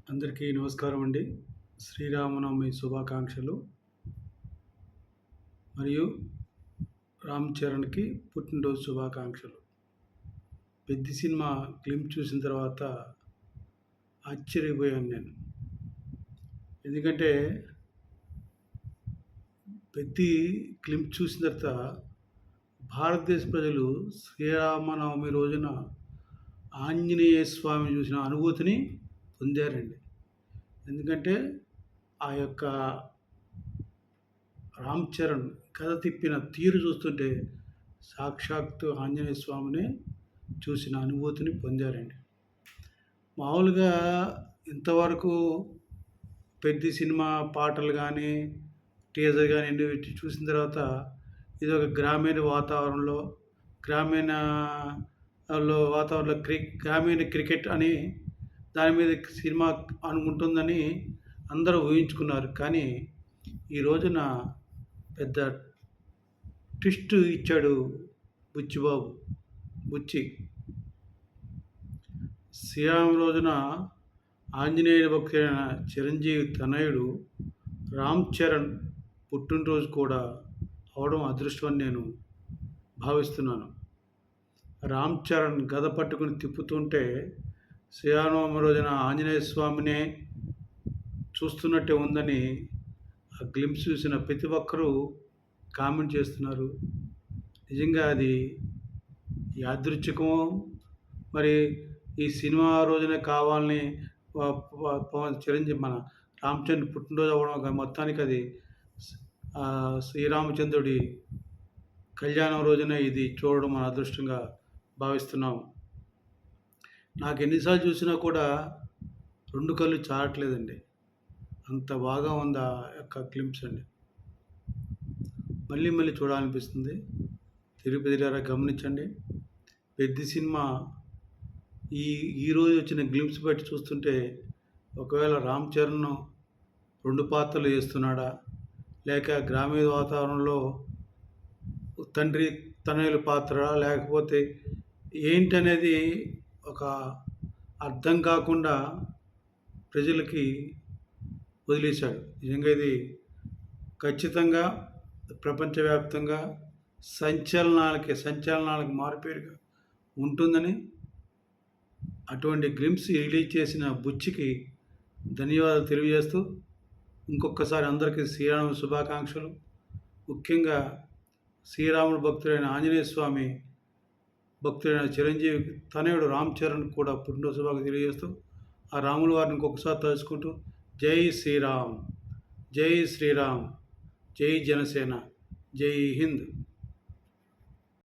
అందరికీ నమస్కారం అండి. శ్రీరామనవమి శుభాకాంక్షలు. మరియు రామ్ చరణ్‌కి పుట్టినరోజు శుభాకాంక్షలు. 'పెద్ది' సినిమా క్లింప్ చూసిన తర్వాత ఆశ్చర్యపోయాను నేను. ఎందుకంటే 'పెద్ది' క్లింప్ చూసిన తర్వాత భారతదేశ ప్రజలు శ్రీరామనవమి రోజున ఆంజనేయ స్వామిని చూసిన అనుభూతిని పొందారండి. ఎందుకంటే ఆ యొక్క రామ్ చరణ్ కథ తిప్పిన తీరు చూస్తుంటే సాక్షాత్తు ఆంజనేయ స్వామిని చూసిన అనుభూతిని పొందారండి. మామూలుగా ఇంతవరకు 'పెద్ది' సినిమా పాటలు కానీ, టీజర్ కానీ అన్నీ చూసిన తర్వాత ఇదొక గ్రామీణ వాతావరణంలో గ్రామీణ వాతావరణంలో గ్రామీణ క్రికెట్ అని దాని మీద సినిమా ఉంటుందని అందరూ ఊహించుకున్నారు. కానీ ఈ రోజున పెద్ద ట్విస్ట్ ఇచ్చాడు బుచ్చి. శ్రీరామ రోజున ఆంజనేయుని భక్తుడైన చిరంజీవి తనయుడు రామ్ చరణ్ పుట్టినరోజు కూడా అవడం అదృష్టం అని నేను భావిస్తున్నాను. రామ్ చరణ్ గద పట్టుకుని తిప్పుతుంటే శ్రీరామనవమి రోజున ఆంజనేయ స్వామినే చూస్తున్నట్టే ఉందని ఆ గ్లింప్స్ చూసిన ప్రతి ఒక్కరూ కామెంట్ చేస్తున్నారు. నిజంగా అది యాదృచ్ఛికమో మరి ఈ సినిమా రోజునే కావాలని చిరంజీవి మన రామచంద్ర పుట్టినరోజు అవ్వడం మొత్తానికి అది శ్రీరామచంద్రుడి కళ్యాణం రోజున ఇది చూడడం మన అదృష్టంగా భావిస్తున్నాం. నాకు ఎన్నిసార్లు చూసినా కూడా 2 కళ్ళు చాలట్లేదండి. అంత బాగా ఉంది ఆ యొక్క క్లింప్స్ అండి. మళ్ళీ చూడాలనిపిస్తుంది. తిరుపతిలారా గమనించండి. 'పెద్ది' సినిమా ఈరోజు వచ్చిన గ్లింప్స్ బట్టి చూస్తుంటే ఒకవేళ రామ్ చరణ్ 2 పాత్రలు చేస్తున్నాడా, లేక గ్రామీణ వాతావరణంలో తండ్రి తనయుల పాత్ర, లేకపోతే ఏంటనేది ఒక అర్థం కాకుండా ప్రజలకి వదిలేశాడు. నిజంగా ఇది ఖచ్చితంగా ప్రపంచవ్యాప్తంగా సంచలనాలకు మారుపేరుగా ఉంటుందని, అటువంటి గ్లింప్స్ రిలీజ్ చేసిన బుచ్చికి ధన్యవాదాలు తెలియజేస్తూ ఇంకొకసారి అందరికీ శ్రీరామ శుభాకాంక్షలు. ముఖ్యంగా శ్రీరాముడు భక్తుడైన ఆంజనేయ స్వామి భక్తుడైన చిరంజీవి తనయుడు రామ్ చరణ్ కూడా పుట్టినరోజు శుభాకాంక్షలు తెలియజేస్తూ ఆ రాముల వారిని ఇంకొకసారి తలుచుకుంటూ జై శ్రీరామ్, జై శ్రీరామ్, జై జనసేన, జై హింద్.